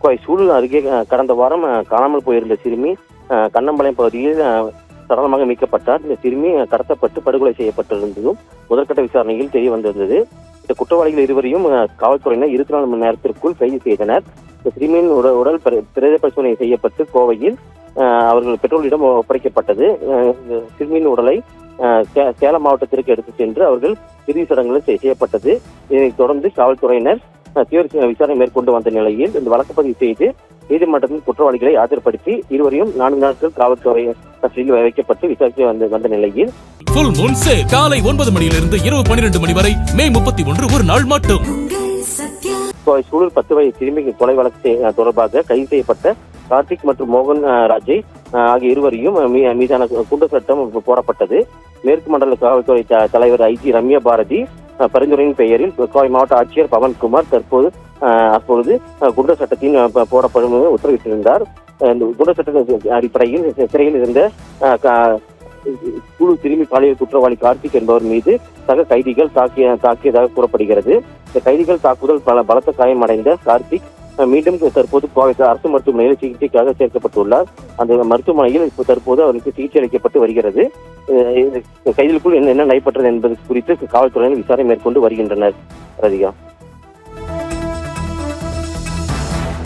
கோவை சூலூர் அருகே கடந்த வாரம் காணாமல் போயிருந்த சிறுமி கண்ணம்பாளையம் பகுதியில் சடலமாக மீட்கப்பட்டார். இந்த சிறுமி கடத்தப்பட்டு படுகொலை செய்யப்பட்டிருந்ததும் முதற்கட்ட விசாரணையில் தெரிய வந்திருந்தது. இந்த குற்றவாளிகள் இருவரையும் காவல்துறையினர் 24 மணி நேரத்திற்குள் கைது செய்தனர். இந்த சிறுமியின் உடல் பிரேத பரிசோதனை செய்யப்பட்டு கோவையில் அவர்கள் பெற்றோரிடம் ஒப்படைக்கப்பட்டது. சிறுமியின் உடலை சேலம் மாவட்டத்திற்கு எடுத்து சென்று அவர்கள் இறுதி சடங்குகள் செய்யப்பட்டது. இதனைத் தொடர்ந்து காவல்துறையினர் தீவிர விசாரணை மேற்கொண்டு வந்த நிலையில் இந்த வழக்கு பதிவு செய்து நீதிமன்றத்தில் குற்றவாளிகளை ஆஜர்படுத்தி இருவரையும் 4 நாட்கள் காவல்துறை கஸ்டடியில் வைக்கப்பட்டு விசாரிக்க வந்த நிலையில் ஃபுல் மூன் சேல் காலை 9 மணியிலிருந்து இரவு 12 மணி வரை மே 31 ஒரு நாள் மட்டும். சூழல் 10 வயது சிறுமி கொலை வழக்கு தொடர்பாக கைது செய்யப்பட்ட கார்த்திக் மற்றும் மோகன் ராஜை ஆகிய இருவரையும் மீதான குண்டர் சட்டம் போடப்பட்டது. மேற்கு மண்டல காவல்துறை தலைவர் ஐஜி ரம்யா பாரதி பரிந்துரையின் பெயரில் கோவை மாவட்ட ஆட்சியர் பவன்குமார் அப்பொழுது குண்டர் சட்டத்தின் போடப்படும் உத்தரவிட்டிருந்தார். இந்த குண்டர் சட்டத்தின் அடிப்படையில் சிறையில் இருந்த குழு திரும்பி பாலியல் குற்றவாளி கார்த்திக் என்பவர் மீது சக கைதிகள் தாக்கியதாக கூறப்படுகிறது. இந்த கைதிகள் தாக்குதல் பலத்த காயமடைந்த கார்த்திக் மீண்டும் தற்போது கோவை அரசு மருத்துவமனையில் சிகிச்சைக்காக சேர்க்கப்பட்டுள்ளார். அந்த மருத்துவமனையில் தற்போது அவருக்கு சிகிச்சை அளிக்கப்பட்டு வருகிறது. கைதிகளுக்குள் என்ன நடைபெற்றது என்பது குறித்து காவல்துறையினர் விசாரணை மேற்கொண்டு வருகின்றனர். ரதிகா.